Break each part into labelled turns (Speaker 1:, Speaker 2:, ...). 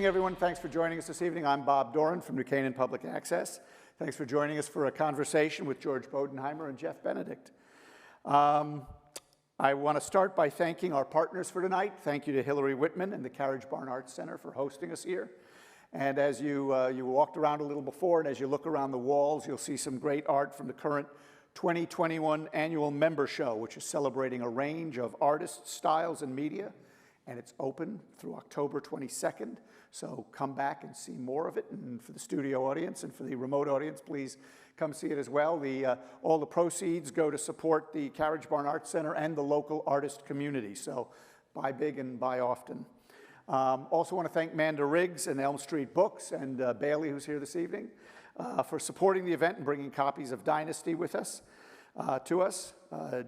Speaker 1: evening, everyone. Thanks for joining us this evening. I'm Bob Doran from New Canaan Public Access. Thanks for joining us for a conversation with George Bodenheimer and Jeff Benedict. I want to start by thanking our partners for tonight. Thank you to Hillary Whitman and the Carriage Barn Arts Center for hosting us here. And as you walked around a little before, and as you look around the walls, you'll see some great art from the current 2021 annual member show, which is celebrating a range of artists, styles, and media. And it's open through October 22nd. So come back and see more of it. And for the studio audience and for the remote audience, please come see it as well. All the proceeds go to support the Carriage Barn Arts Center and the local artist community. So buy big and buy often. Also want to thank Manda Riggs and Elm Street Books and Bailey, who's here this evening, for supporting the event and bringing copies of Dynasty with us, to us.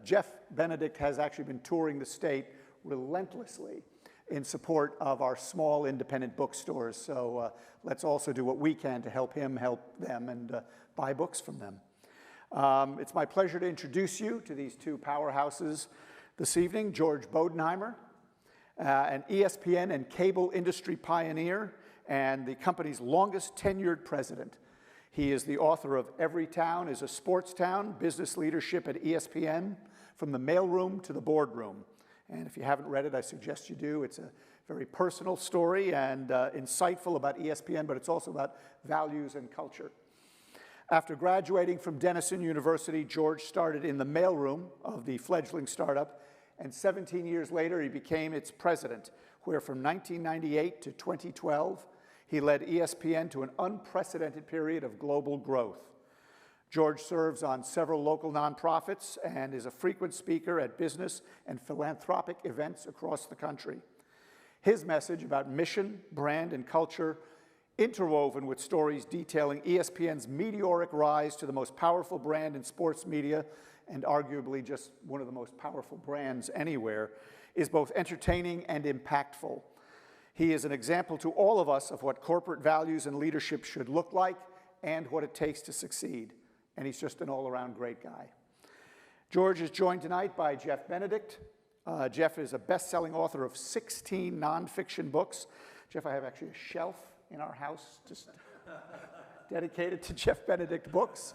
Speaker 1: Jeff Benedict has actually been touring the state relentlessly in support of our small independent bookstores. So let's also do what we can to help him help them and buy books from them. It's my pleasure to introduce you to these two powerhouses this evening. George Bodenheimer, an ESPN and cable industry pioneer and the company's longest tenured president. He is the author of Every Town is a Sports Town, Business Leadership at ESPN, From the Mailroom to the Boardroom. And if you haven't read it, I suggest you do. It's a very personal story and insightful about ESPN, but it's also about values and culture. After graduating from Denison University, George started in the mailroom of the fledgling startup, and 17 years later, he became its president, where from 1998 to 2012, he led ESPN to an unprecedented period of global growth. George serves on several local nonprofits and is a frequent speaker at business and philanthropic events across the country. His message about mission, brand, and culture, interwoven with stories detailing ESPN's meteoric rise to the most powerful brand in sports media, and arguably just one of the most powerful brands anywhere, is both entertaining and impactful. He is an example to all of us of what corporate values and leadership should look like and what it takes to succeed. And he's just an all-around great guy. George is joined tonight by Jeff Benedict. Jeff is a best-selling author of 16 nonfiction books. Jeff, I have actually a shelf in our house just dedicated to Jeff Benedict books.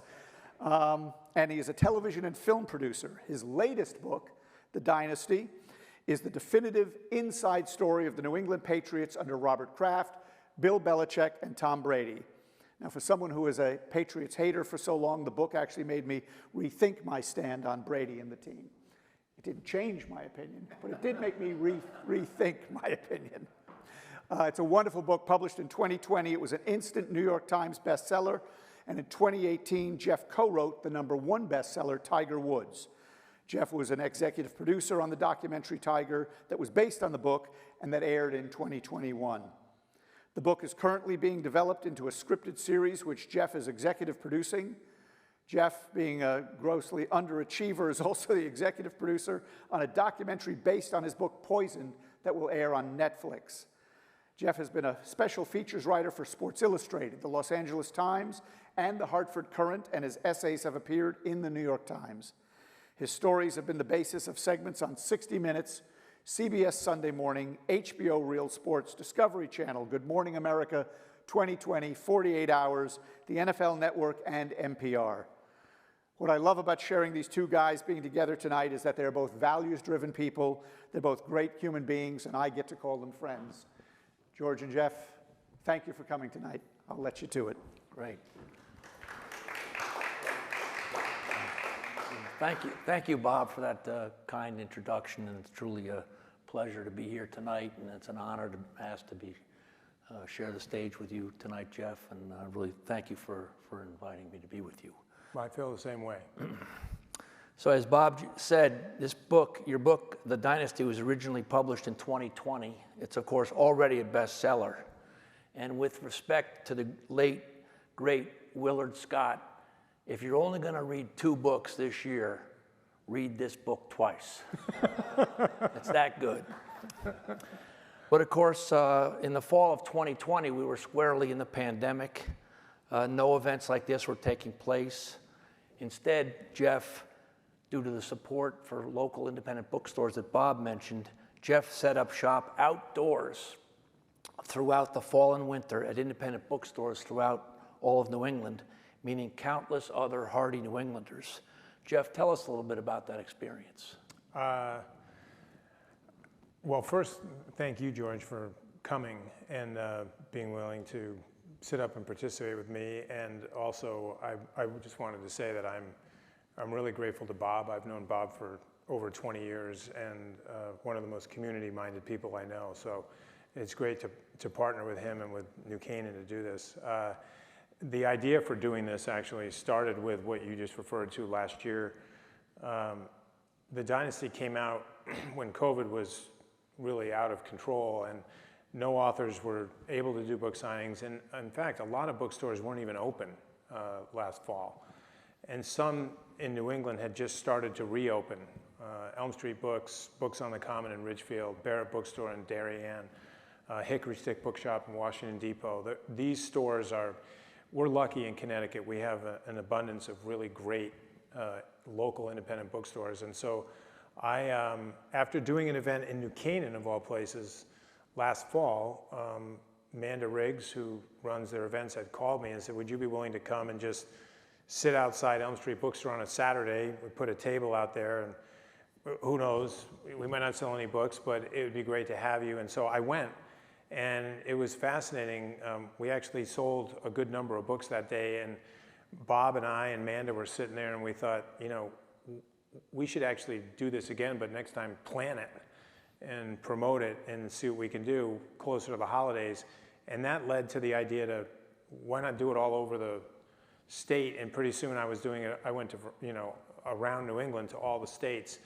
Speaker 1: And he is a television and film producer. His latest book, The Dynasty, is the definitive inside story of the New England Patriots under Robert Kraft, Bill Belichick, and Tom Brady. Now, for someone who is a Patriots hater for so long, the book actually made me rethink my stand on Brady and the team. It didn't change my opinion, but it did make me rethink my opinion. It's a wonderful book published in 2020. It was an instant New York Times bestseller, and in 2018, Jeff co-wrote the #1 bestseller, Tiger Woods. Jeff was an executive producer on the documentary Tiger that was based on the book and that aired in 2021. The book is currently being developed into a scripted series, which Jeff is executive producing. Jeff, being a grossly underachiever, is also the executive producer on a documentary based on his book Poisoned that will air on Netflix. Jeff has been a special features writer for Sports Illustrated, the Los Angeles Times, and the Hartford Courant, and his essays have appeared in the New York Times. His stories have been the basis of segments on 60 Minutes, CBS Sunday Morning, HBO Real Sports, Discovery Channel, Good Morning America, 2020, 48 Hours, the NFL Network, and NPR. What I love about sharing these two guys being together tonight is that they're both values-driven people, they're both great human beings, and I get to call them friends. George and Jeff, thank you for coming tonight. I'll let you to it.
Speaker 2: Great. Thank you, Bob, for that kind introduction, and it's truly a pleasure to be here tonight, and it's an honor to ask to be share the stage with you tonight, Jeff, and really thank you for inviting me to be with you.
Speaker 3: I feel the same way.
Speaker 2: So as Bob said, this book, your book, The Dynasty, was originally published in 2020. It's, of course, already a bestseller. And with respect to the late, great Willard Scott, if you're only going to read 2 books this year, read this book twice. It's that good. But of course, in the fall of 2020, we were squarely in the pandemic. No events like this were taking place. Instead, Jeff, due to the support for local independent bookstores that Bob mentioned, Jeff set up shop outdoors throughout the fall and winter at independent bookstores throughout all of New England, meeting countless other hardy New Englanders. Jeff, tell us a little bit about that experience.
Speaker 3: Well, first, thank you, George, for coming and being willing to sit up and participate with me. And also, I just wanted to say that I'm really grateful to Bob. I've known Bob for over 20 years and one of the most community-minded people I know. So it's great to partner with him and with New Canaan to do this. The idea for doing this actually started with what you just referred to last year. The Dynasty came out when COVID was really out of control and no authors were able to do book signings. And in fact, a lot of bookstores weren't even open last fall. And some in New England had just started to reopen. Elm Street Books, Books on the Common in Ridgefield, Barrett Bookstore in Darien, Hickory Stick Bookshop in Washington Depot. These stores we're lucky in Connecticut. We have an abundance of really great local independent bookstores. And so I, after doing an event in New Canaan, of all places, last fall, Amanda Riggs, who runs their events, had called me and said, would you be willing to come and just sit outside Elm Street Bookstore on a Saturday? We put a table out there, and who knows, we might not sell any books, but it would be great to have you. And so I went, and it was fascinating. We actually sold a good number of books that day, and Bob and I and Amanda were sitting there, and we thought, you know, we should actually do this again, but next time plan it and promote it and see what we can do closer to the holidays. And that led to the idea to, why not do it all over the state? And pretty soon I was doing it, I went to, you know, around New England to all the states.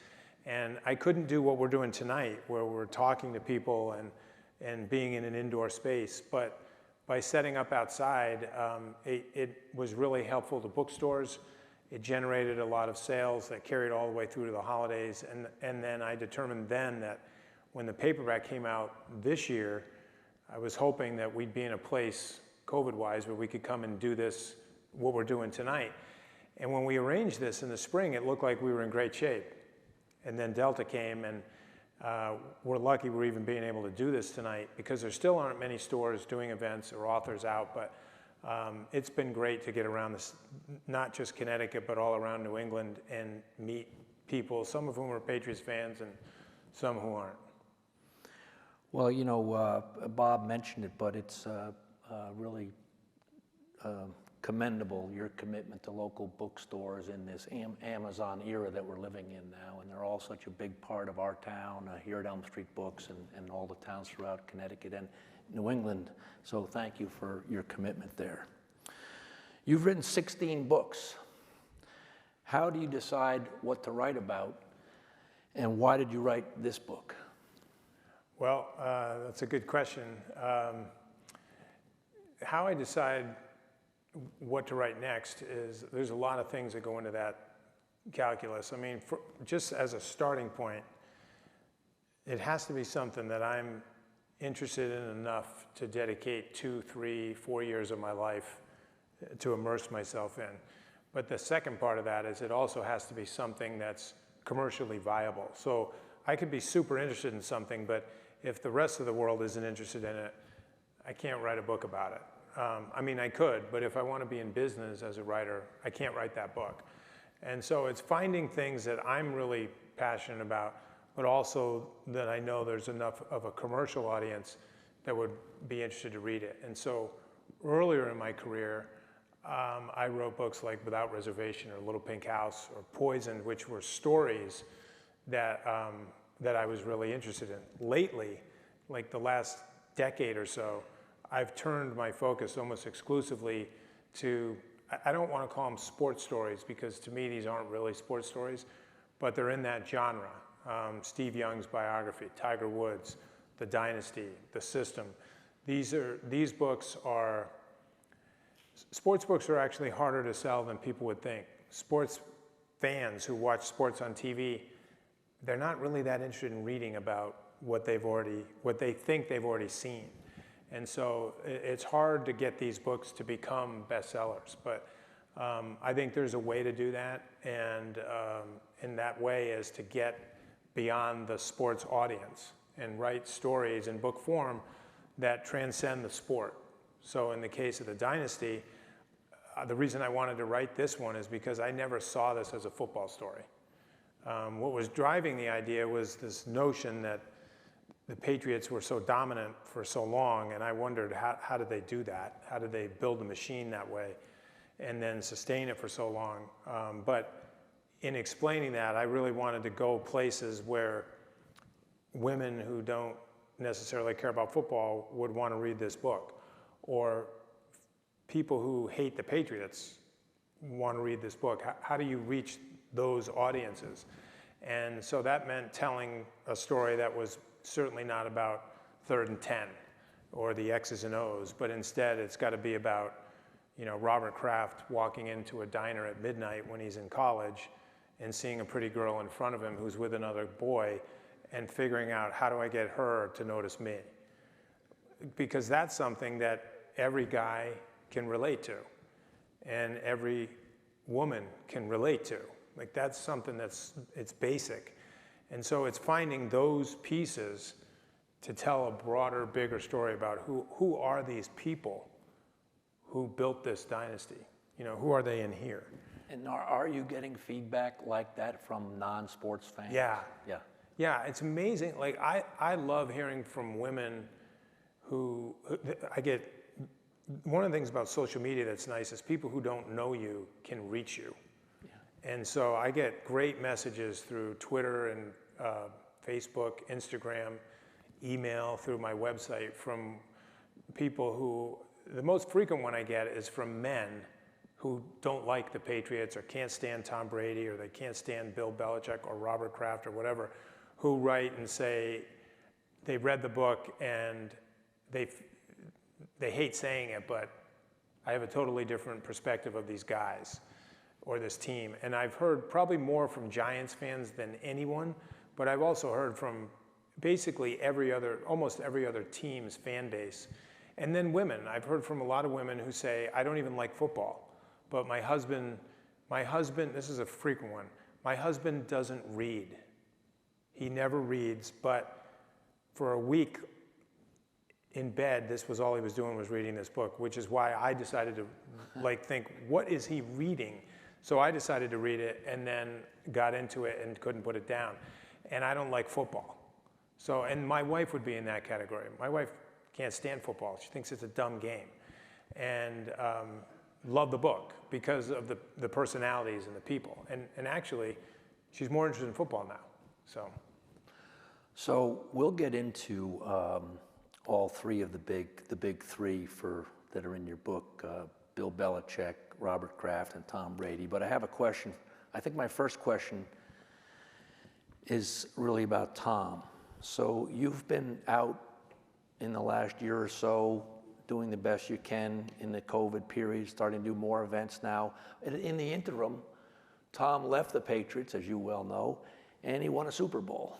Speaker 3: And I couldn't do what we're doing tonight, where we're talking to people and being in an indoor space. But by setting up outside, it was really helpful to bookstores. It generated a lot of sales that carried all the way through to the holidays. And then I determined then that when the paperback came out this year, I was hoping that we'd be in a place, COVID-wise, where we could come and do this, what we're doing tonight. And when we arranged this in the spring, it looked like we were in great shape. And then Delta came, and we're lucky we're even being able to do this tonight, because there still aren't many stores doing events or authors out. But it's been great to get around this, not just Connecticut, but all around New England, and meet people, some of whom are Patriots fans and some who aren't.
Speaker 2: Well, you know, Bob mentioned it, but it's really commendable, your commitment to local bookstores in this Amazon era that we're living in now. And they're all such a big part of our town here at Elm Street Books and all the towns throughout Connecticut and New England. So thank you for your commitment there. You've written 16 books. How do you decide what to write about, and why did you write this book?
Speaker 3: Well, that's a good question. How I decide what to write next is, there's a lot of things that go into that calculus. I mean, just as a starting point, it has to be something that I'm interested in enough to dedicate 2, 3, 4 years of my life to immerse myself in. But the second part of that is, it also has to be something that's commercially viable. So I could be super interested in something, but if the rest of the world isn't interested in it, I can't write a book about it. I mean, I could, but if I want to be in business as a writer, I can't write that book. And so it's finding things that I'm really passionate about, but also that I know there's enough of a commercial audience that would be interested to read it. And so earlier in my career, I wrote books like Without Reservation or Little Pink House or Poisoned, which were stories that I was really interested in. Lately, like the last decade or so, I've turned my focus almost exclusively to, I don't want to call them sports stories, because to me these aren't really sports stories, but they're in that genre. Steve Young's biography, Tiger Woods, The Dynasty, The System. Sports books are actually harder to sell than people would think. Sports fans who watch sports on TV, they're not really that interested in reading about what they think they've already seen. And so it's hard to get these books to become bestsellers, but I think there's a way to do that, and that way is to get beyond the sports audience and write stories in book form that transcend the sport. So in the case of the Dynasty, the reason I wanted to write this one is because I never saw this as a football story. What was driving the idea was this notion that the Patriots were so dominant for so long, and I wondered how did they do that? How did they build a machine that way and then sustain it for so long? But in explaining that, I really wanted to go places where women who don't necessarily care about football would want to read this book, or people who hate the Patriots want to read this book. How do you reach those audiences? And so that meant telling a story that was certainly not about 3rd and 10 or the X's and O's, but instead it's got to be about, Robert Kraft walking into a diner at midnight when he's in college and seeing a pretty girl in front of him who's with another boy and figuring out, how do I get her to notice me? Because that's something that every guy can relate to and every woman can relate to. Like, that's something it's basic. And so it's finding those pieces to tell a broader, bigger story about who are these people who built this dynasty? Who are they in here?
Speaker 2: And are you getting feedback like that from non-sports fans?
Speaker 3: Yeah.
Speaker 2: Yeah.
Speaker 3: Yeah, it's amazing. Like, I love hearing from women who I get. One of the things about social media that's nice is people who don't know you can reach you. Yeah. And so I get great messages through Twitter and Facebook, Instagram, email, through my website, from people who, the most frequent one I get is from men who don't like the Patriots or can't stand Tom Brady, or they can't stand Bill Belichick or Robert Kraft or whatever, who write and say they read the book and they hate saying it, but I have a totally different perspective of these guys or this team. And I've heard probably more from Giants fans than anyone, but I've also heard from basically almost every other team's fan base. And then women. I've heard from a lot of women who say, I don't even like football, but my husband, this is a frequent one, my husband doesn't read. He never reads, but for a week in bed, this was all he was doing, was reading this book, which is why I decided to think, what is he reading? So I decided to read it and then got into it and couldn't put it down. And I don't like football. So, and my wife would be in that category. My wife can't stand football. She thinks it's a dumb game. And love the book because of the personalities and the people. And actually, she's more interested in football now.
Speaker 2: So we'll get into all three of the big three that are in your book, Bill Belichick, Robert Kraft, and Tom Brady. But I have a question. I think my first question is really about Tom. So you've been out in the last year or so doing the best you can in the COVID period, starting to do more events now. In the interim, Tom left the Patriots, as you well know, and he won a Super Bowl.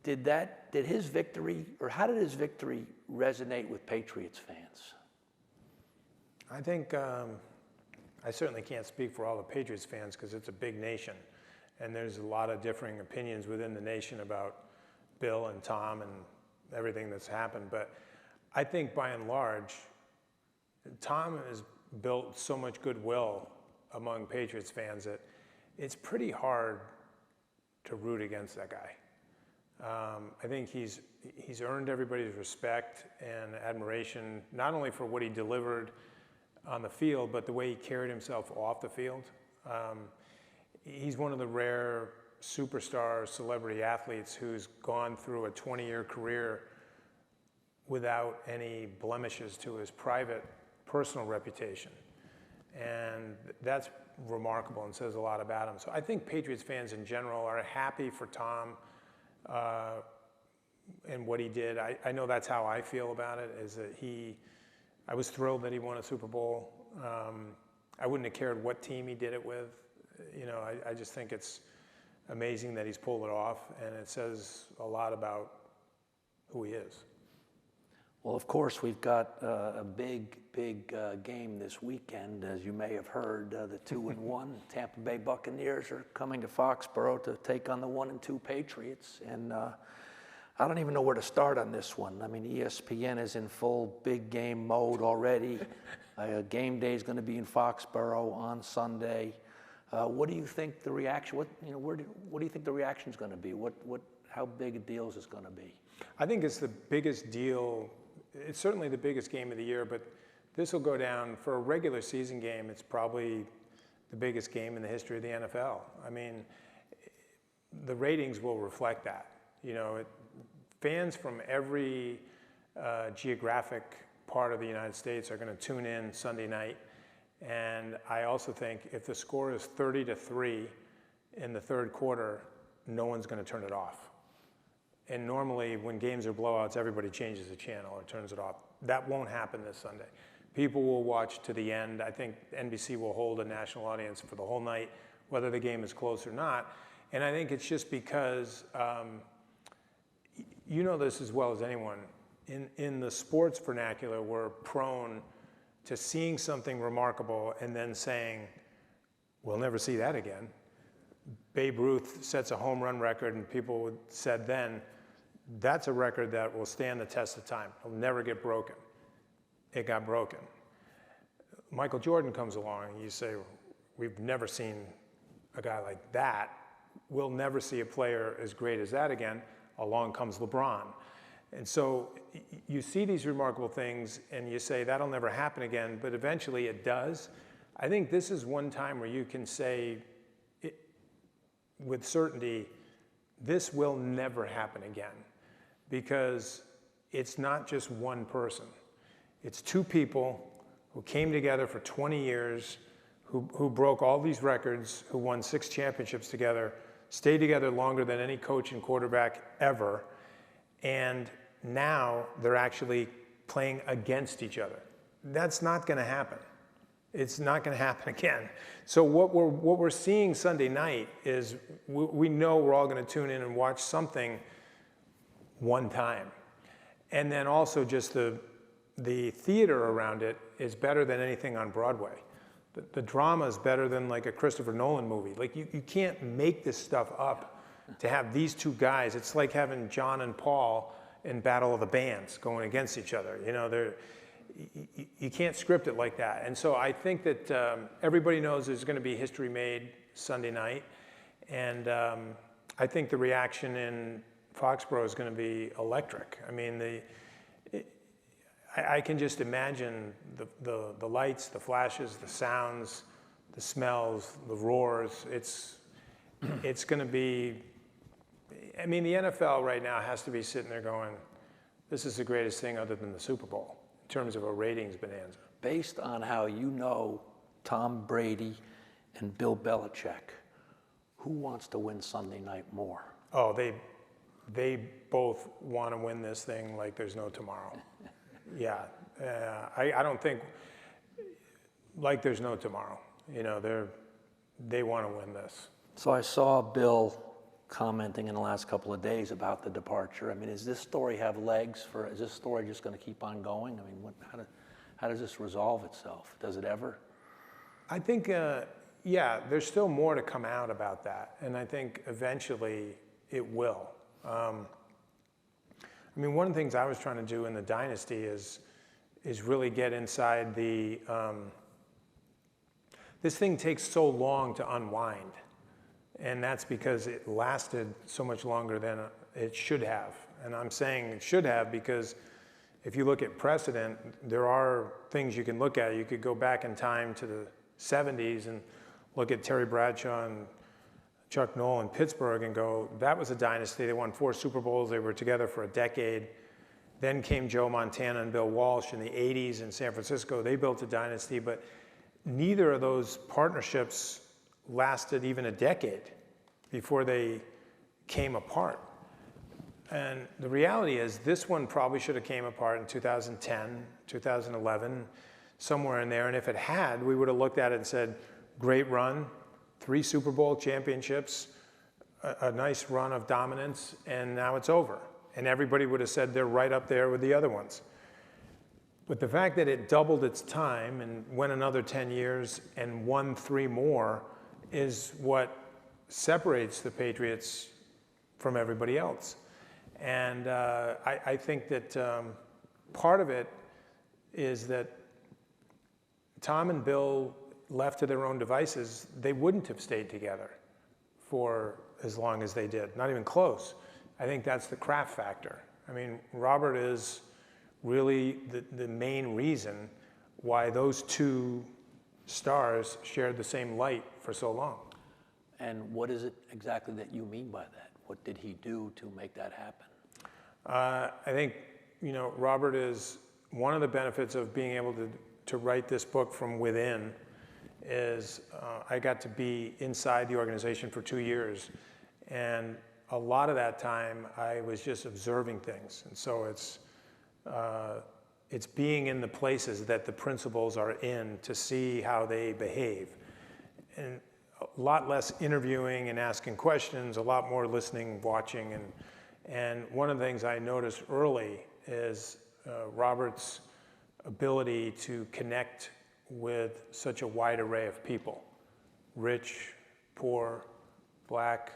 Speaker 2: Did his victory, or how did his victory resonate with Patriots fans?
Speaker 3: I think, I certainly can't speak for all the Patriots fans because it's a big nation. And there's a lot of differing opinions within the nation about Bill and Tom and everything that's happened. But I think by and large, Tom has built so much goodwill among Patriots fans that it's pretty hard to root against that guy. I think he's earned everybody's respect and admiration, not only for what he delivered on the field, but the way he carried himself off the field. He's one of the rare superstar celebrity athletes who's gone through a 20-year career without any blemishes to his private, personal reputation. And that's remarkable and says a lot about him. So I think Patriots fans in general are happy for Tom and what he did. I know that's how I feel about it, is that I was thrilled that he won a Super Bowl. I wouldn't have cared what team he did it with. I just think it's amazing that he's pulled it off, and it says a lot about who he is.
Speaker 2: Well, of course, we've got a big game this weekend. As you may have heard, the 2-1 Tampa Bay Buccaneers are coming to Foxborough to take on the 1-2 Patriots. And I don't even know where to start on this one. I mean, ESPN is in full big game mode already. Game day is going to be in Foxborough on Sunday. What do you think the reaction? What do you think the reaction is going to be? How big a deal is this going to be?
Speaker 3: I think it's the biggest deal. It's certainly the biggest game of the year, but this will go down for a regular season game. It's probably the biggest game in the history of the NFL. I mean, the ratings will reflect that. Fans from every geographic part of the United States are going to tune in Sunday night. And I also think if the score is 30-3 in the third quarter, no one's going to turn it off. And normally when games are blowouts, everybody changes the channel or turns it off. That won't happen this Sunday. People will watch to the end. I think NBC will hold a national audience for the whole night, whether the game is close or not. And I think it's just because, you know this as well as anyone, in the sports vernacular, we're prone to seeing something remarkable and then saying, we'll never see that again. Babe Ruth sets a home run record, and people said then, that's a record that will stand the test of time. It'll never get broken. It got broken. Michael Jordan comes along, and you say, we've never seen a guy like that. We'll never see a player as great as that again. Along comes LeBron. And so you see these remarkable things, and you say, that'll never happen again, but eventually it does. I think this is one time where you can say with certainty, this will never happen again, because it's not just one person. It's two people who came together for 20 years, who broke all these records, who won 6 championships together, stayed together longer than any coach and quarterback ever, and now they're actually playing against each other. That's not going to happen. It's not going to happen again. So what we're seeing Sunday night is we know we're all going to tune in and watch something one time. And then also just the theater around it is better than anything on Broadway. The drama is better than like a Christopher Nolan movie. Like you can't make this stuff up to have these two guys. It's like having John and Paul in Battle of the Bands going against each other. You can't script it like that. And so I think that everybody knows there's going to be history made Sunday night. And I think the reaction in Foxborough is going to be electric. I mean, I can just imagine the lights, the flashes, the sounds, the smells, the roars. It's going to be, I mean, the NFL right now has to be sitting there going, this is the greatest thing other than the Super Bowl in terms of a ratings bonanza.
Speaker 2: Based on how you know Tom Brady and Bill Belichick, who wants to win Sunday night more?
Speaker 3: Oh, they both want to win this thing like there's no tomorrow. Yeah, I don't think like there's no tomorrow. They want to win this. So
Speaker 2: I saw Bill commenting in the last couple of days about the departure. I mean, does this story have legs? Is this story just going to keep on going? I mean, how does this resolve itself? Does it ever? I think, yeah, there's still more to come out about that, and I think eventually it will. I mean, one of the things I was trying to do in the Dynasty is really get inside the, this thing takes so long to unwind. And that's because it lasted so much longer than it should have. And I'm saying it should have because if you look at precedent, there are things you can look at. You could go back in time to the 70s and look at Terry Bradshaw and Chuck Noll in Pittsburgh and go, that was a dynasty. They won 4 Super Bowls. They were together for a decade. Then came Joe Montana and Bill Walsh in the 80s in San Francisco. They built a dynasty, but neither of those partnerships lasted even a decade before they came apart. And the reality is this one probably should have came apart in 2010, 2011, somewhere in there. And if it had, we would have looked at it and said, great run, 3 Super Bowl championships, a nice run of dominance, and now it's over. And everybody would have said they're right up there with the other ones. But the fact that it doubled its time and went another 10 years and won 3 more is what separates the Patriots from everybody else.
Speaker 3: And I think that part of it is that Tom and Bill, left to their own devices, they wouldn't have stayed together for as long as they did, not even close. I think that's the craft factor. I mean, Robert is really the main reason why those two stars shared the same light for so long.
Speaker 2: And what is it exactly that you mean by that? What did he do to make that happen?
Speaker 3: I think, Robert is one of the benefits of being able to write this book from within is I got to be inside the organization for 2 years. And a lot of that time I was just observing things. And so it's being in the places that the principals are in to see how they behave. And a lot less interviewing and asking questions, a lot more listening, watching. And one of the things I noticed early is Robert's ability to connect with such a wide array of people: rich, poor, black,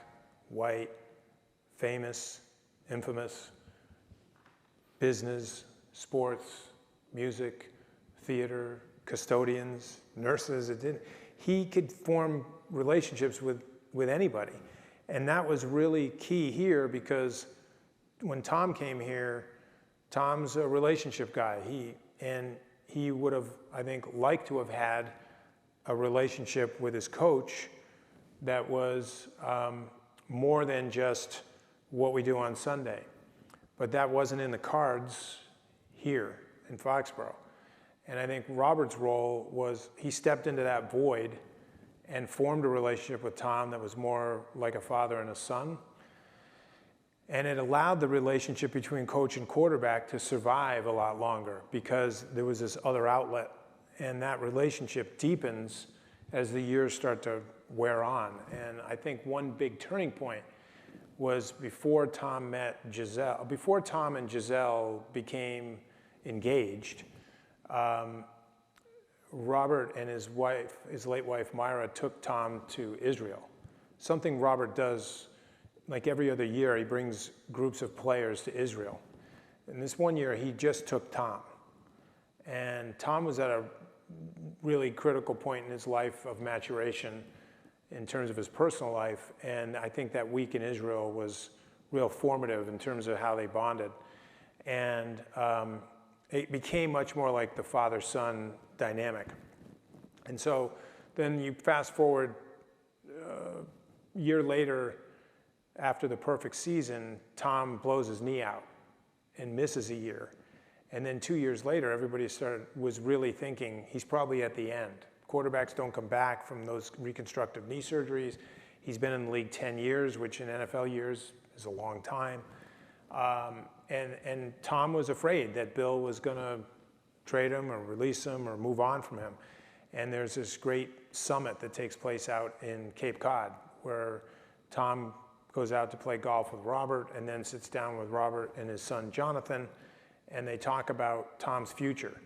Speaker 3: white, famous, infamous, business, sports, music, theater, custodians, nurses. He could form relationships with anybody. And that was really key here, because when Tom came here, Tom's a relationship guy. He would have, I think, liked to have had a relationship with his coach that was more than just what we do on Sunday. But that wasn't in the cards here in Foxborough. And I think Robert's role was he stepped into that void and formed a relationship with Tom that was more like a father and a son. And it allowed the relationship between coach and quarterback to survive a lot longer, because there was this other outlet. And that relationship deepens as the years start to wear on. And I think one big turning point was before Tom and Giselle became engaged, Robert and his wife, his late wife Myra, took Tom to Israel. Something Robert does, like every other year, he brings groups of players to Israel. And this one year, he just took Tom. And Tom was at a really critical point in his life of maturation in terms of his personal life. And I think that week in Israel was real formative in terms of how they bonded. And it became much more like the father-son dynamic. And so then you fast forward a year later, after the perfect season, Tom blows his knee out and misses a year. And then 2 years later, everybody was really thinking he's probably at the end. Quarterbacks don't come back from those reconstructive knee surgeries. He's been in the league 10 years, which in NFL years is a long time. And Tom was afraid that Bill was going to trade him or release him or move on from him. And there's this great summit that takes place out in Cape Cod where Tom goes out to play golf with Robert and then sits down with Robert and his son Jonathan, and they talk about Tom's future.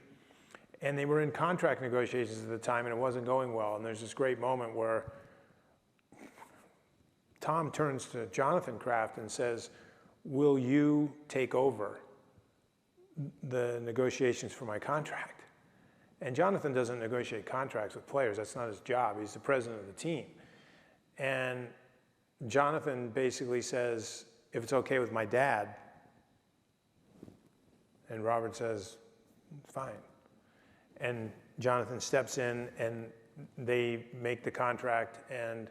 Speaker 3: And they were in contract negotiations at the time, and it wasn't going well. And there's this great moment where Tom turns to Jonathan Kraft and says, "Will you take over the negotiations for my contract?" And Jonathan doesn't negotiate contracts with players. That's not his job. He's the president of the team. And Jonathan basically says, "If it's okay with my dad." And Robert says, "Fine." And Jonathan steps in and they make the contract, and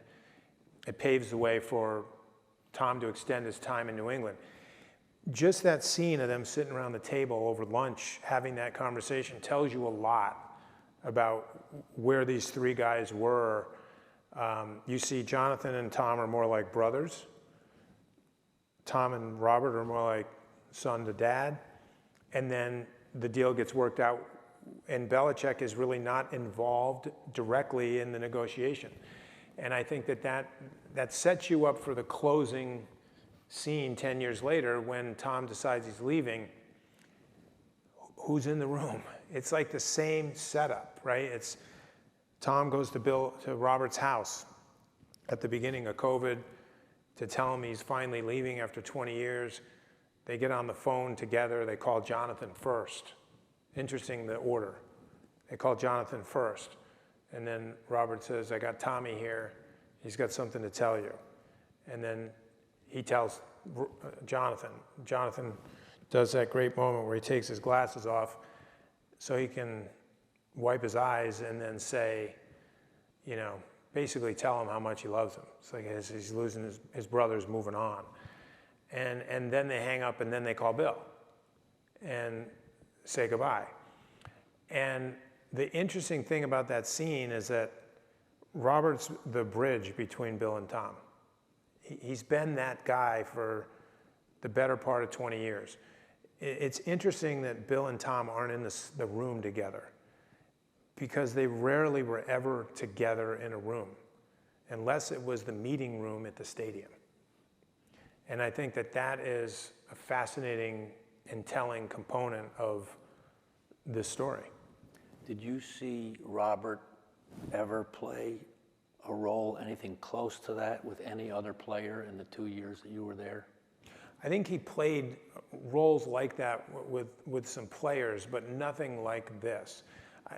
Speaker 3: it paves the way for Tom to extend his time in New England. Just that scene of them sitting around the table over lunch, having that conversation, tells you a lot about where these three guys were. You see Jonathan and Tom are more like brothers. Tom and Robert are more like son to dad. And then the deal gets worked out, and Belichick is really not involved directly in the negotiation. And I think that sets you up for the closing scene 10 years later when Tom decides he's leaving. Who's in the room? It's like the same setup, right? It's Tom goes to Robert's house at the beginning of COVID to tell him he's finally leaving after 20 years. They get on the phone together. They call Jonathan first. Interesting, the order. They call Jonathan first. And then Robert says, I got Tommy here. He's got something to tell you. And then he tells Jonathan. Jonathan does that great moment where he takes his glasses off so he can wipe his eyes and then say, you know, basically tell him how much he loves him. It's like he's losing his brother's moving on. And then they hang up and then they call Bill and say goodbye. And the interesting thing about that scene is that Robert's the bridge between Bill and Tom. He's been that guy for the better part of 20 years. It's interesting that Bill and Tom aren't in the room together because they rarely were ever together in a room unless it was the meeting room at the stadium. And I think that that is a fascinating and telling component of this story.
Speaker 2: Did you see Robert ever play a role, anything close to that, with any other player in the 2 years that you were there?
Speaker 3: I think he played roles like that with some players, but nothing like this.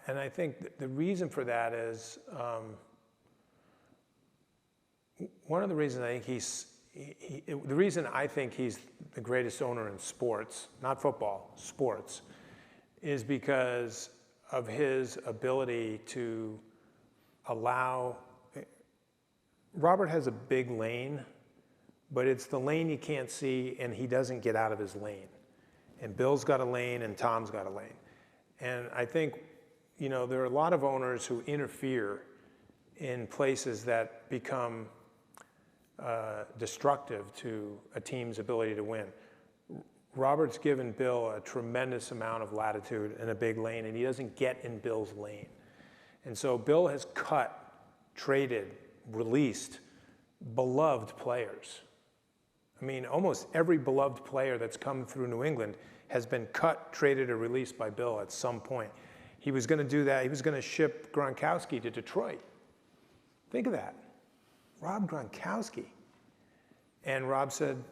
Speaker 3: And I think the reason for that is, one of the reasons I think the reason I think he's the greatest owner in sports, not football, sports, is because of his ability to allow. Robert has a big lane, but it's the lane you can't see, and he doesn't get out of his lane. And Bill's got a lane, and Tom's got a lane. And I think, you know, there are a lot of owners who interfere in places that become destructive to a team's ability to win. Robert's given Bill a tremendous amount of latitude in a big lane, and he doesn't get in Bill's lane. And so Bill has cut, traded, released beloved players. I mean, almost every beloved player that's come through New England has been cut, traded, or released by Bill at some point. He was going to do that. He was going to ship Gronkowski to Detroit. Think of that. Rob Gronkowski. And Rob said,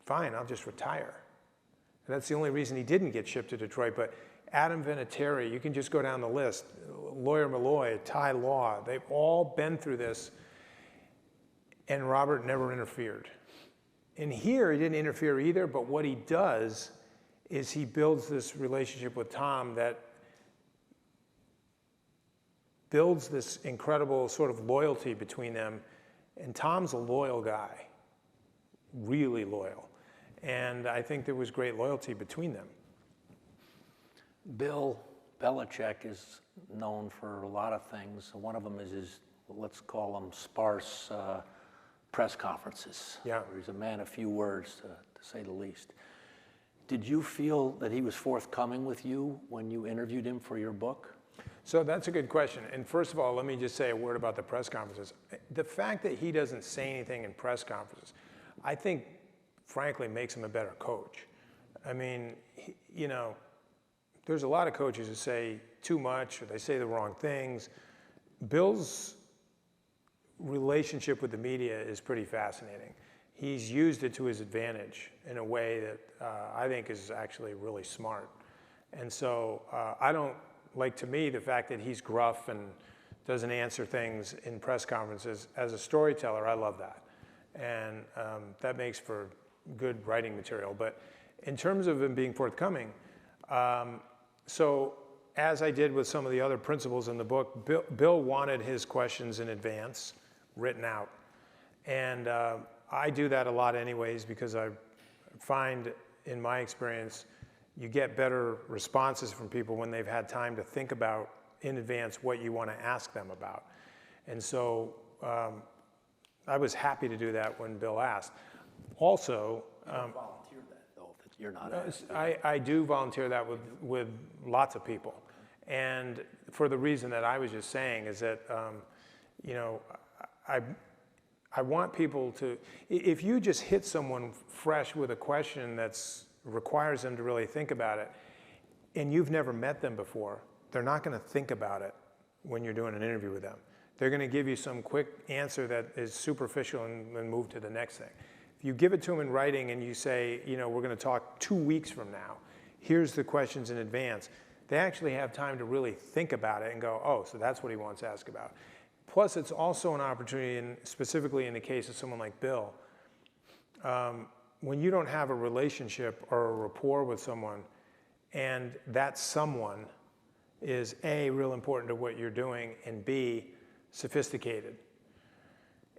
Speaker 3: fine, I'll just retire. And that's the only reason he didn't get shipped to Detroit. But Adam Vinatieri, you can just go down the list. Lawyer Malloy, Ty Law, they've all been through this. And Robert never interfered. And here, he didn't interfere either, but what he does is he builds this relationship with Tom that builds this incredible sort of loyalty between them. And Tom's a loyal guy, really loyal. And I think there was great loyalty between them.
Speaker 2: Bill Belichick is known for a lot of things. One of them is his, let's call them sparse press conferences.
Speaker 3: Yeah.
Speaker 2: Where he's a man of few words, to say the least. Did you feel that he was forthcoming with you when you interviewed him for your book?
Speaker 3: So that's a good question. And first of all, let me just say a word about the press conferences. The fact that he doesn't say anything in press conferences, I think, frankly, makes him a better coach. I mean, you know, there's a lot of coaches who say too much or they say the wrong things. Bill's relationship with the media is pretty fascinating. He's used it to his advantage in a way that I think is actually really smart. And so I don't, like, to me, the fact that he's gruff and doesn't answer things in press conferences, as a storyteller, I love that. And that makes for good writing material. But in terms of him being forthcoming, so as I did with some of the other principals in the book, Bill wanted his questions in advance, written out. And I do that a lot anyways, because I find, in my experience, you get better responses from people when they've had time to think about in advance what you want to ask them about. And so I was happy to do that when Bill asked. Also,
Speaker 2: you volunteer that, though, that you're not asked.
Speaker 3: I do volunteer that with lots of people. And for the reason that I was just saying is that, you know, I want people to, if you just hit someone fresh with a question that's requires them to really think about it, and you've never met them before, they're not going to think about it when you're doing an interview with them. They're going to give you some quick answer that is superficial and then move to the next thing. If you give it to them in writing and you say, you know, we're going to talk 2 weeks from now, here's the questions in advance, they actually have time to really think about it and go, oh, so that's what he wants to ask about. Plus, it's also an opportunity, and specifically in the case of someone like Bill, when you don't have a relationship or a rapport with someone, and that someone is A, real important to what you're doing, and B, sophisticated.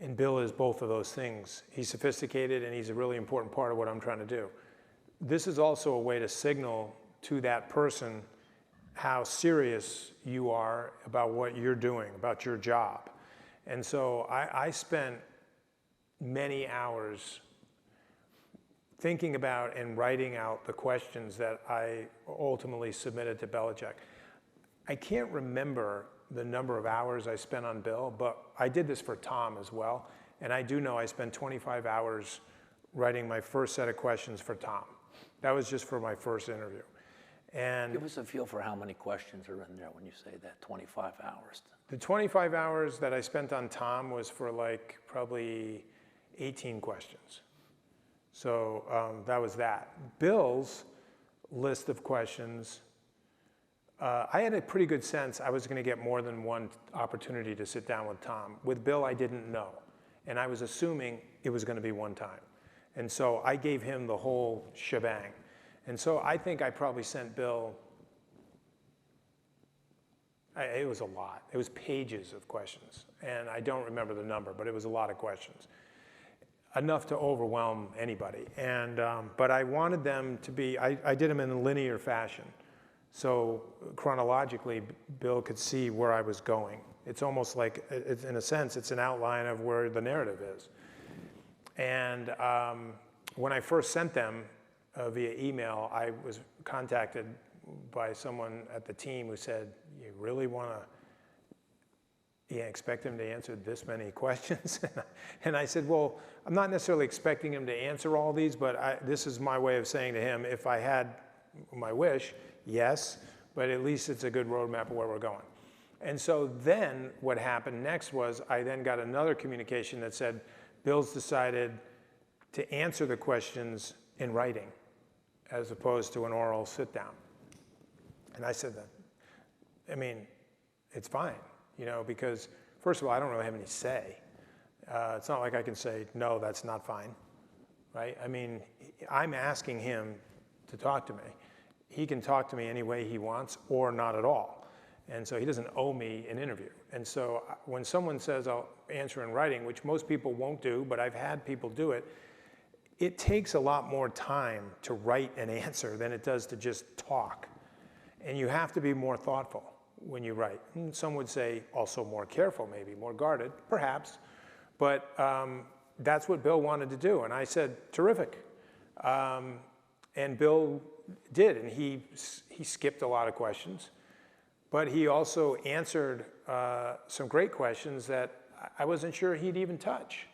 Speaker 3: And Bill is both of those things. He's sophisticated and he's a really important part of what I'm trying to do. This is also a way to signal to that person how serious you are about what you're doing, about your job. And so I spent many hours thinking about and writing out the questions that I ultimately submitted to Belichick. I can't remember the number of hours I spent on Bill, but I did this for Tom as well. And I do know I spent 25 hours writing my first set of questions for Tom. That was just for my first interview. And
Speaker 2: Give us a feel for how many questions are in there when you say that, 25 hours.
Speaker 3: the 25 hours that I spent on Tom was for like probably 18 questions. So that was that. Bill's list of questions, I had a pretty good sense I was going to get more than one opportunity to sit down with Tom. With Bill, I didn't know. And I was assuming it was going to be one time. And so I gave him the whole shebang. And so I think I probably sent Bill, it was a lot. It was pages of questions. And I don't remember the number, but it was a lot of questions. Enough to overwhelm anybody. And, but I wanted them to be, I did them in a linear fashion. So chronologically, Bill could see where I was going. It's almost like, it's, in a sense, it's an outline of where the narrative is. And when I first sent them via email, I was contacted by someone at the team who said, you really want to expect him to answer this many questions? And I said, well, I'm not necessarily expecting him to answer all these, but this is my way of saying to him, if I had my wish, yes, but at least it's a good roadmap of where we're going. And so then what happened next was I then got another communication that said, Bill's decided to answer the questions in writing as opposed to an oral sit down. And I said that, I mean, it's fine, you know, because first of all, I don't really have any say. It's not like I can say, no, that's not fine, right? I mean, I'm asking him to talk to me. He can talk to me any way he wants or not at all. And so he doesn't owe me an interview. And so when someone says I'll answer in writing, which most people won't do, but I've had people do it, it takes a lot more time to write an answer than it does to just talk. And you have to be more thoughtful when you write. And some would say also more careful, maybe more guarded, perhaps. But that's what Bill wanted to do. And I said, terrific. And Bill did, and he skipped a lot of questions. But he also answered some great questions that I wasn't sure he'd even touch.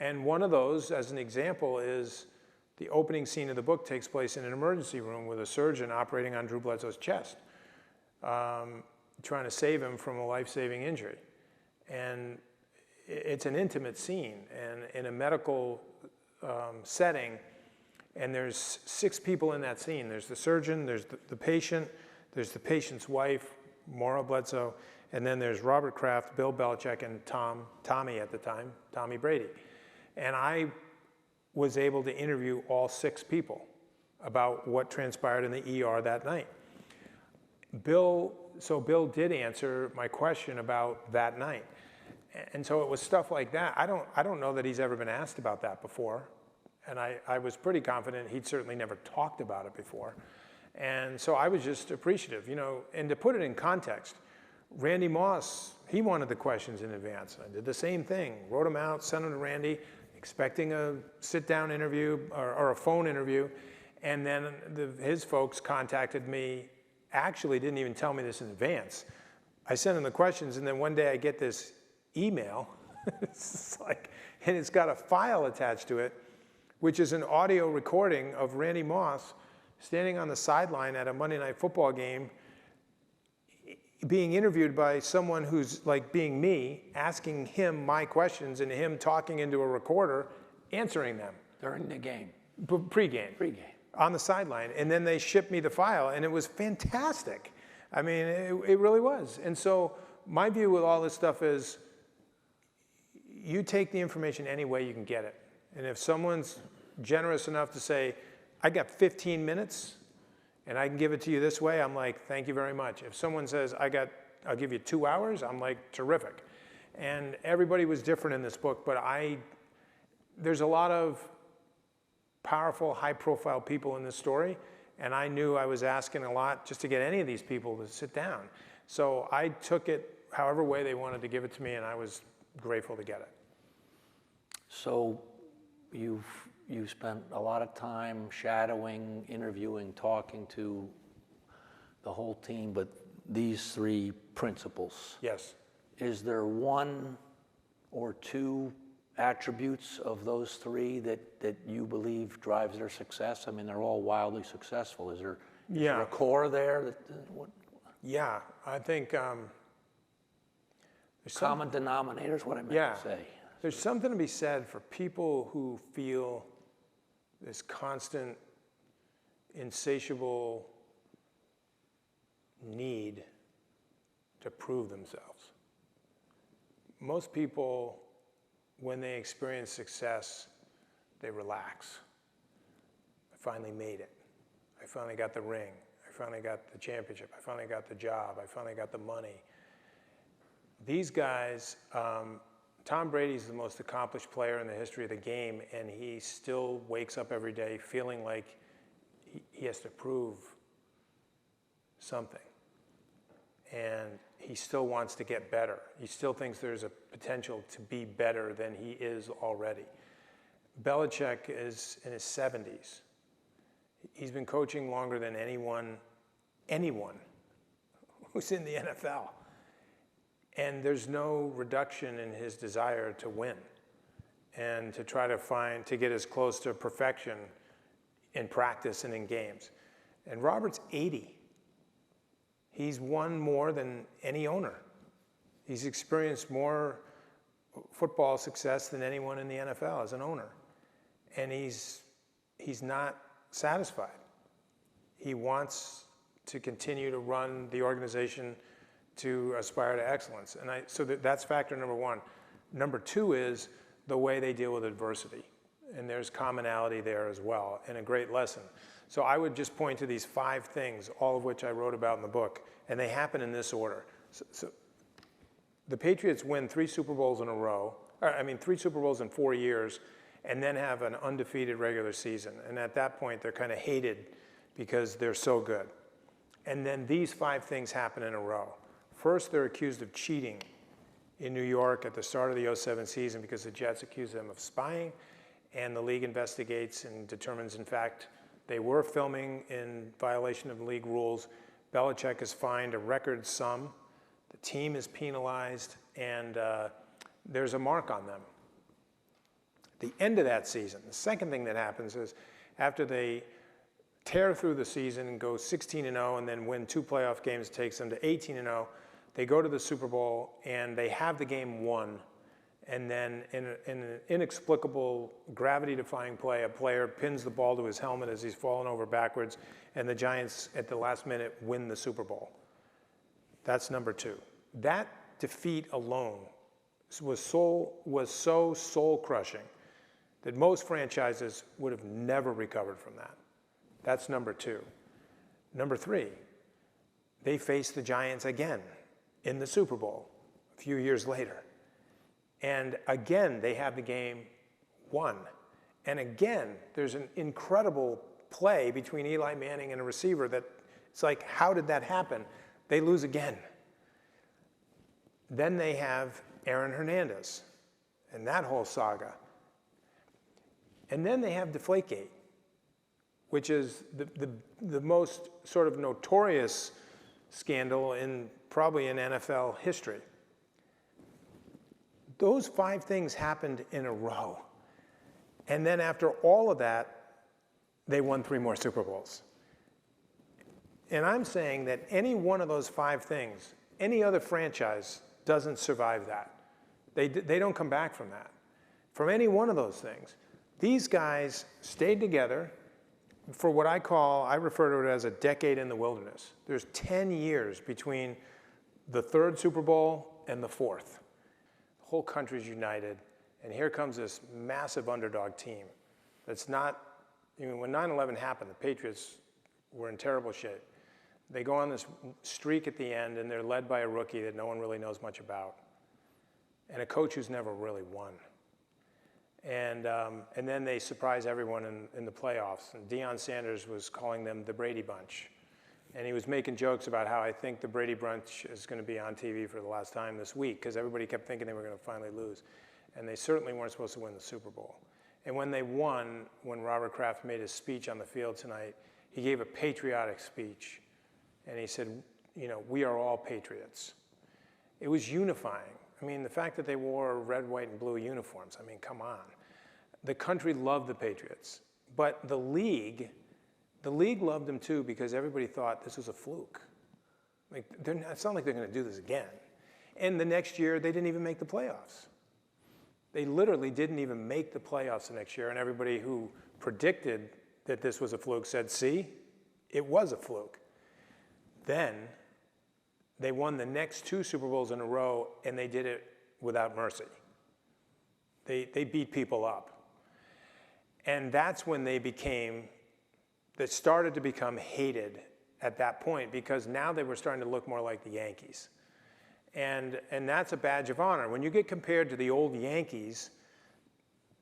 Speaker 3: And one of those, as an example, is the opening scene of the book takes place in an emergency room with a surgeon operating on Drew Bledsoe's chest, trying to save him from a life-saving injury. And it's an intimate scene, and in a medical setting, and there's 6 people in that scene. There's the surgeon, there's the patient, there's the patient's wife, Maura Bledsoe, and then there's Robert Kraft, Bill Belichick, and Tommy at the time, Tommy Brady. And I was able to interview all 6 people about what transpired in the ER that night. Bill did answer my question about that night. And so it was stuff like that. I don't know that he's ever been asked about that before. And I was pretty confident he'd certainly never talked about it before. And so I was just appreciative, you know, and to put it in context, Randy Moss, he wanted the questions in advance. I did the same thing, wrote them out, sent them to Randy, expecting a sit-down interview or a phone interview. And then his folks contacted me, actually didn't even tell me this in advance. I sent him the questions, and then one day I get this email, it's like, and it's got a file attached to it, which is an audio recording of Randy Moss standing on the sideline at a Monday Night Football game, being interviewed by someone who's like being me, asking him my questions and him talking into a recorder, answering them.
Speaker 2: During the game.
Speaker 3: Pre-game.
Speaker 2: Pre-game.
Speaker 3: On the sideline. And then they shipped me the file, and it was fantastic. I mean, it really was. And so my view with all this stuff is you take the information any way you can get it. And if someone's generous enough to say, I got 15 minutes and I can give it to you this way, I'm like, thank you very much. If someone says, I'll give you 2 hours, I'm like, terrific. And everybody was different in this book, but there's a lot of powerful, high-profile people in this story, and I knew I was asking a lot just to get any of these people to sit down. So I took it however way they wanted to give it to me, and I was grateful to get it.
Speaker 2: So you spent a lot of time shadowing, interviewing, talking to the whole team, but these 3 principles.
Speaker 3: Yes.
Speaker 2: Is there one or two attributes of those 3 that you believe drives their success? I mean, they're all wildly successful. Is there a core there?
Speaker 3: Yeah, I think there's
Speaker 2: common denominator is what I meant to say.
Speaker 3: There's something to be said for people who feel this constant, insatiable need to prove themselves. Most people, when they experience success, they relax. I finally made it. I finally got the ring. I finally got the championship. I finally got the job. I finally got the money. These guys, Tom Brady's the most accomplished player in the history of the game, and he still wakes up every day feeling like he has to prove something. And he still wants to get better. He still thinks there's a potential to be better than he is already. Belichick is in his 70s. He's been coaching longer than anyone who's in the NFL. And there's no reduction in his desire to win and to try to get as close to perfection in practice and in games. And Robert's 80. He's won more than any owner. He's experienced more football success than anyone in the NFL as an owner. And he's not satisfied. He wants to continue to run the organization to aspire to excellence. And so that's factor number 1. Number 2 is the way they deal with adversity. And there's commonality there as well, and a great lesson. So I would just point to these 5 things, all of which I wrote about in the book, and they happen in this order. So the Patriots win 3 Super Bowls in a row, 3 Super Bowls in 4 years, and then have an undefeated regular season. And at that point, they're kind of hated because they're so good. And then these 5 things happen in a row. First, they're accused of cheating in New York at the start of the 2007 season because the Jets accused them of spying, and the league investigates and determines, in fact, they were filming in violation of league rules. Belichick is fined a record sum. The team is penalized, and there's a mark on them. At the end of that season, the second thing that happens is after they tear through the season and go 16-0 and then win 2 playoff games, takes them to 18-0, they go to the Super Bowl and they have the game won. And then in an inexplicable, gravity-defying play, a player pins the ball to his helmet as he's falling over backwards, and the Giants, at the last minute, win the Super Bowl. That's number 2. That defeat alone was so soul-crushing that most franchises would have never recovered from that. That's number 2. Number 3, they face the Giants again in the Super Bowl a few years later. And again, they have the game won. And again, there's an incredible play between Eli Manning and a receiver that it's like, how did that happen? They lose again. Then they have Aaron Hernandez and that whole saga. And then they have Deflategate, which is the most sort of notorious scandal probably in NFL history. Those 5 things happened in a row. And then after all of that, they won 3 more Super Bowls. And I'm saying that any one of those 5 things, any other franchise doesn't survive that. They don't come back from that. From any one of those things, These guys stayed together for what I refer to it as a decade in the wilderness. There's 10 years between the third Super Bowl and the fourth. The whole country's united, and here comes this massive underdog team that's not, when 9/11 happened, the Patriots were in terrible shape. They go on this streak at the end, and they're led by a rookie that no one really knows much about, and a coach who's never really won. And then they surprise everyone in the playoffs. And Deion Sanders was calling them the Brady Bunch. And he was making jokes about how I think the Brady Bunch is going to be on TV for the last time this week, because everybody kept thinking they were going to finally lose. And they certainly weren't supposed to win the Super Bowl. And when they won, when Robert Kraft made his speech on the field tonight, he gave a patriotic speech. And he said, we are all patriots. It was unifying. I mean, the fact that they wore red, white, and blue uniforms, I mean, come on. The country loved the Patriots, but the league loved them too, because everybody thought this was a fluke. Like, it's not like they're going to do this again. And the next year, they didn't even make the playoffs. They literally didn't even make the playoffs the next year, and everybody who predicted that this was a fluke said, see, it was a fluke. Then they won the next 2 Super Bowls in a row, and they did it without mercy. They beat people up. And that's when they started to become hated at that point, because now they were starting to look more like the Yankees. And that's a badge of honor. When you get compared to the old Yankees,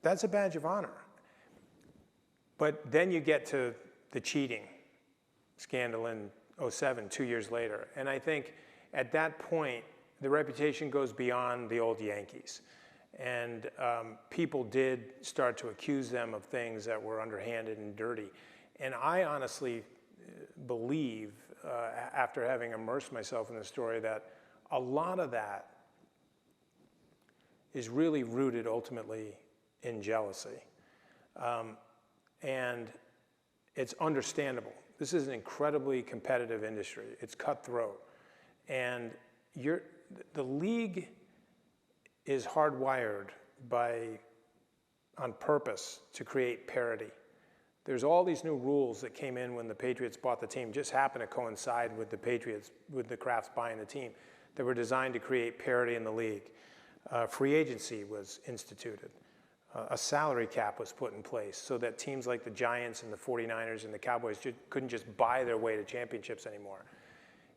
Speaker 3: that's a badge of honor. But then you get to the cheating scandal in 2007, 2 years later. And I think at that point, the reputation goes beyond the old Yankees. And people did start to accuse them of things that were underhanded and dirty. And I honestly believe, after having immersed myself in the story, that a lot of that is really rooted ultimately in jealousy. And it's understandable. This is an incredibly competitive industry. It's cutthroat. And the league is hardwired on purpose to create parity. There's all these new rules that came in when the Patriots bought the team, just happened to coincide with the Patriots, with the Krafts buying the team, that were designed to create parity in the league. Free agency was instituted. A salary cap was put in place so that teams like the Giants and the 49ers and the Cowboys couldn't just buy their way to championships anymore.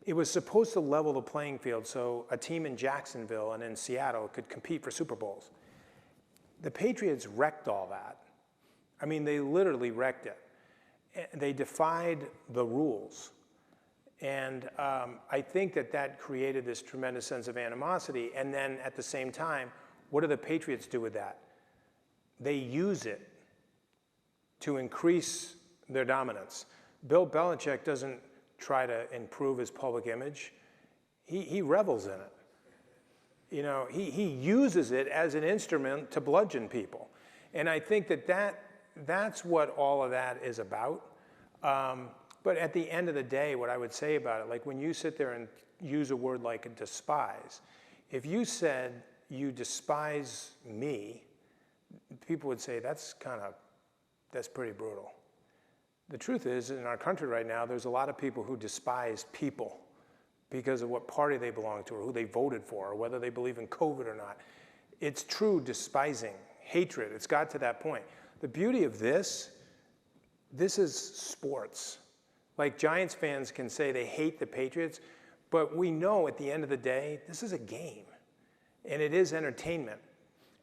Speaker 3: It was supposed to level the playing field so a team in Jacksonville and in Seattle could compete for Super Bowls. The Patriots wrecked all that. I mean, they literally wrecked it. They defied the rules. And I think that created this tremendous sense of animosity. And then at the same time, what do the Patriots do with that? They use it to increase their dominance. Bill Belichick doesn't try to improve his public image. He revels in it. He uses it as an instrument to bludgeon people. And I think that's what all of that is about. But at the end of the day, what I would say about it, like when you sit there and use a word like despise, if you said you despise me, people would say that's pretty brutal. The truth is, in our country right now, there's a lot of people who despise people because of what party they belong to or who they voted for or whether they believe in COVID or not. It's true despising, hatred. It's got to that point. The beauty of this is sports. Like Giants fans can say they hate the Patriots, but we know at the end of the day, this is a game. And it is entertainment.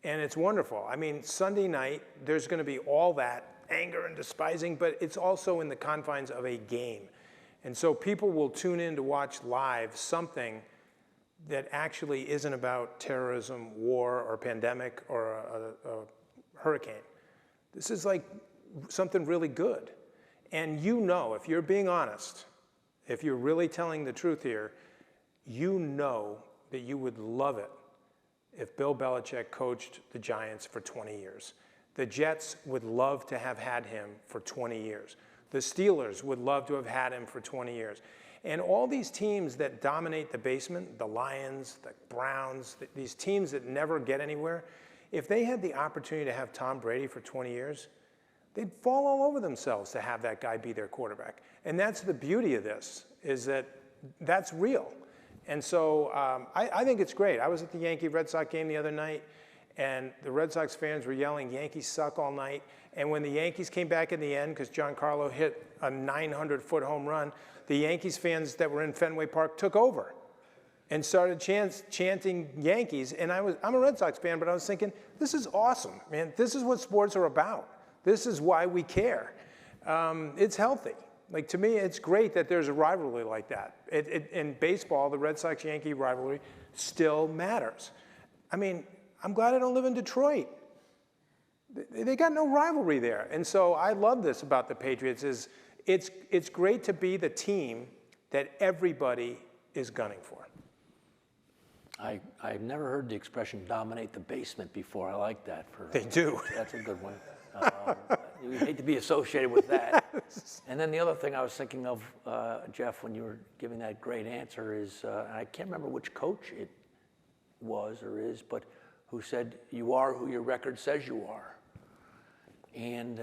Speaker 3: And it's wonderful. I mean, Sunday night, there's going to be all that anger and despising, but it's also in the confines of a game. And so people will tune in to watch live something that actually isn't about terrorism, war, or pandemic, or a hurricane. This is like something really good. And if you're being honest, if you're really telling the truth here, you know that you would love it if Bill Belichick coached the Giants for 20 years. The Jets would love to have had him for 20 years. The Steelers would love to have had him for 20 years. And all these teams that dominate the basement, the Lions, the Browns, these teams that never get anywhere, If they had the opportunity to have Tom Brady for 20 years, they'd fall all over themselves to have that guy be their quarterback. And that's the beauty of this, is that that's real. And so I think it's great. I was at the Yankee-Red Sox game the other night, and the Red Sox fans were yelling, "Yankees suck," all night. And when the Yankees came back in the end, because Giancarlo hit a 900-foot home run, the Yankees fans that were in Fenway Park took over and started chanting Yankees. And I'm a Red Sox fan, but I was thinking, this is awesome, man. This is what sports are about. This is why we care. It's healthy. Like, to me, it's great that there's a rivalry like that. In baseball, the Red Sox-Yankee rivalry still matters. I mean, I'm glad I don't live in Detroit. They got no rivalry there. And so I love this about the Patriots, is it's great to be the team that everybody is gunning for.
Speaker 2: I've never heard the expression "dominate the basement" before. I like that.
Speaker 3: They do.
Speaker 2: That's a good one. You hate to be associated with that. And then the other thing I was thinking of, Jeff, when you were giving that great answer is, and I can't remember which coach it was or is, but who said, "You are who your record says you are." And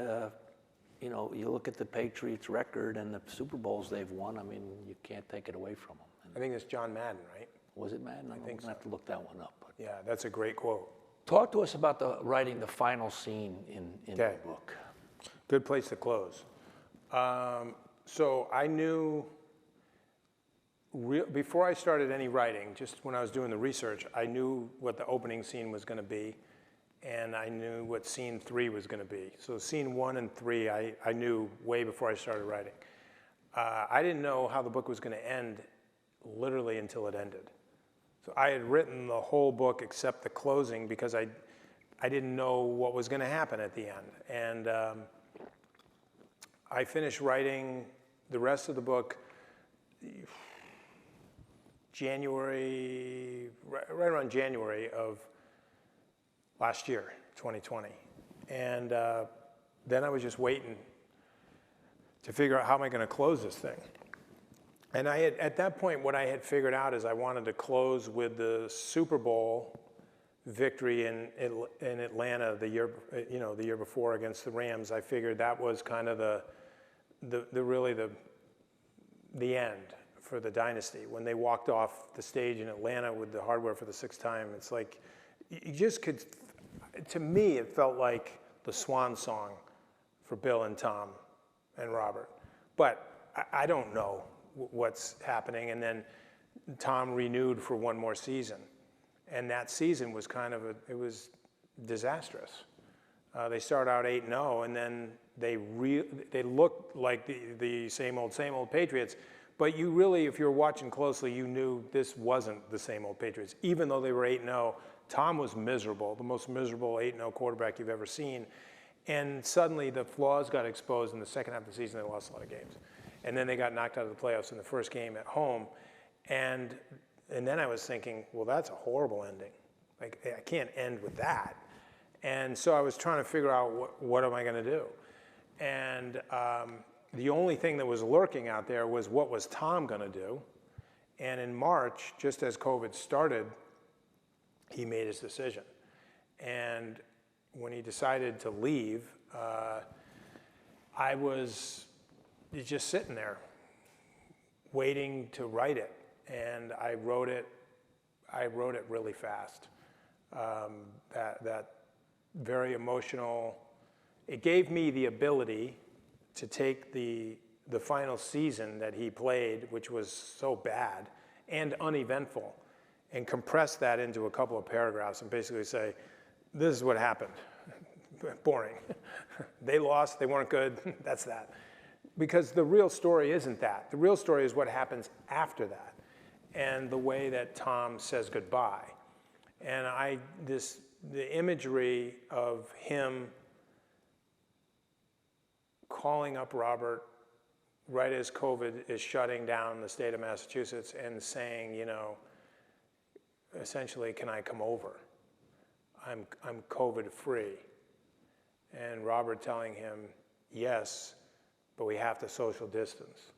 Speaker 2: you know, you look at the Patriots' record and the Super Bowls they've won. I mean, you can't take it away from them.
Speaker 3: I think it's John Madden, right?
Speaker 2: Was it Madden? I think so. I'm gonna have to look that one up. But.
Speaker 3: Yeah, that's a great quote.
Speaker 2: Talk to us about writing the final scene in the book.
Speaker 3: Good place to close. So I knew, before I started any writing, just when I was doing the research, I knew what the opening scene was going to be, and I knew what scene 3 was going to be. So scene 1 and 3, I knew way before I started writing. I didn't know how the book was going to end literally until it ended. So I had written the whole book except the closing because I didn't know what was going to happen at the end. And I finished writing the rest of the book January, right around January of last year, 2020. And then I was just waiting to figure out how am I going to close this thing. And I had, at that point, what I had figured out is I wanted to close with the Super Bowl victory in Atlanta the year before against the Rams. I figured that was kind of the end for the Dynasty. When they walked off the stage in Atlanta with the hardware for the 6th time, it's like, you just could, to me, it felt like the swan song for Bill and Tom and Robert. But I don't know what's happening. And then Tom renewed for one more season. And that season was kind of, it was disastrous. They started out 8-0, and then they looked like the same old Patriots. But you really, if you were watching closely, you knew this wasn't the same old Patriots. Even though they were 8-0, Tom was miserable, the most miserable 8-0 quarterback you've ever seen. And suddenly the flaws got exposed in the second half of the season. They lost a lot of games. And then they got knocked out of the playoffs in the first game at home. And then I was thinking, well, that's a horrible ending. Like, I can't end with that. And so I was trying to figure out what am I going to do? And the only thing that was lurking out there was what was Tom going to do? And in March, just as COVID started, he made his decision. And when he decided to leave, I was just sitting there waiting to write it. And I wrote it really fast. That very emotional, it gave me the ability to take the final season that he played, which was so bad and uneventful, and compress that into a couple of paragraphs and basically say, this is what happened. Boring. They lost, they weren't good, that's that. Because the real story isn't that. The real story is what happens after that and the way that Tom says goodbye. And the imagery of him calling up Robert right as COVID is shutting down the state of Massachusetts and saying, you know, essentially, can I come over? I'm COVID free. And Robert telling him, yes, but we have to social distance.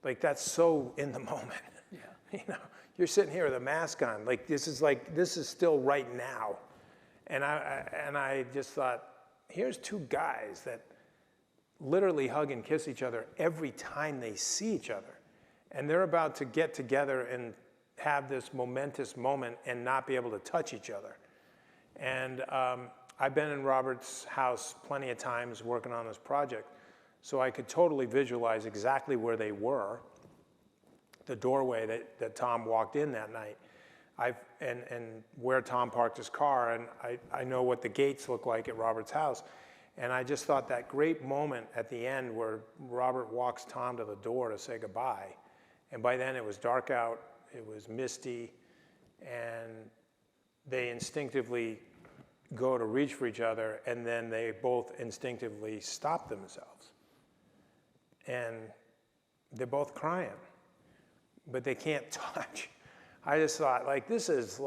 Speaker 3: Like, that's so in the moment. Yeah. You know, you're sitting here with a mask on. Like, this is still right now. And I just thought, here's two guys that literally hug and kiss each other every time they see each other. And they're about to get together and have this momentous moment and not be able to touch each other. And I've been in Robert's house plenty of times working on this project, so I could totally visualize exactly where they were, the doorway that Tom walked in that night, and where Tom parked his car, and I know what the gates look like at Robert's house. And I just thought that great moment at the end where Robert walks Tom to the door to say goodbye, and by then it was dark out, it was misty, and they instinctively go to reach for each other, and then they both instinctively stop themselves. And they're both crying, but they can't touch. I just thought, this is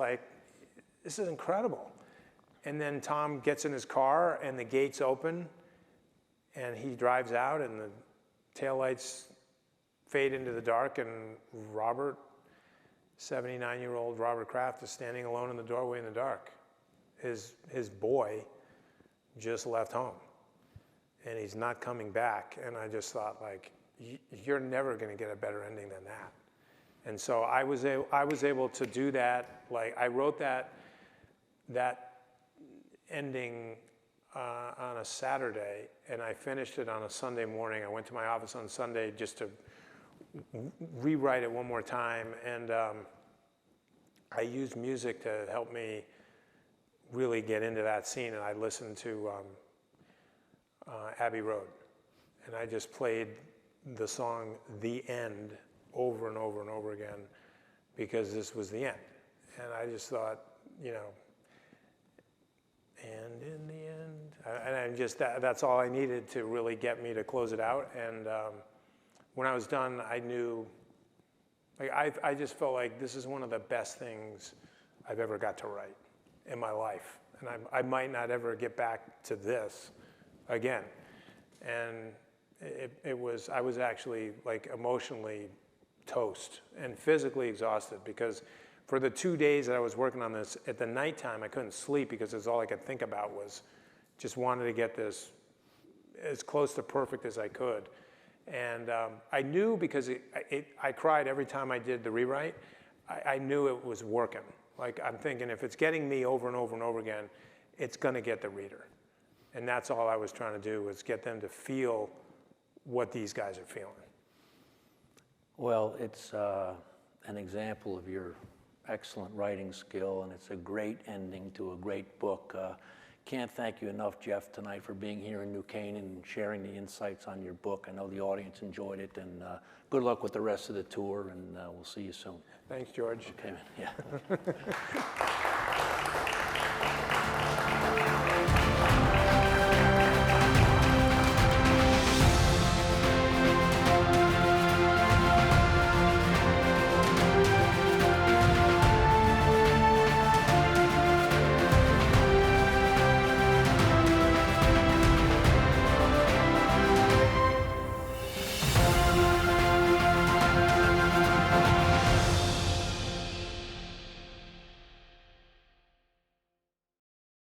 Speaker 3: incredible. And then Tom gets in his car, and the gates open, and he drives out, and the taillights fade into the dark, and Robert, 79-year-old Robert Kraft, is standing alone in the doorway in the dark. His boy just left home, and he's not coming back. And I just thought, you're never going to get a better ending than that. And so I was able to do that. I wrote that ending on a Saturday, and I finished it on a Sunday morning. I went to my office on Sunday just to rewrite it one more time, and I used music to help me really get into that scene, and I listened to Abbey Road, and I just played the song "The End" over and over and over again, because this was the end. And I just thought, and in the end, and I just that's all I needed to really get me to close it out. And when I was done, I knew, I just felt like this is one of the best things I've ever got to write in my life, and I might not ever get back to this again. And I was actually emotionally toast and physically exhausted, because for the 2 days that I was working on this, at the nighttime I couldn't sleep, because it's all I could think about was just wanted to get this as close to perfect as I could. And I knew, because I cried every time I did the rewrite, I knew it was working. I'm thinking, if it's getting me over and over and over again, it's going to get the reader. And that's all I was trying to do, was get them to feel what these guys are feeling.
Speaker 2: Well, it's an example of your excellent writing skill, and it's a great ending to a great book. Can't thank you enough, Jeff, tonight for being here in New Canaan and sharing the insights on your book. I know the audience enjoyed it, and good luck with the rest of the tour, and we'll see you soon.
Speaker 3: Thanks, George.
Speaker 2: Okay, man. Yeah.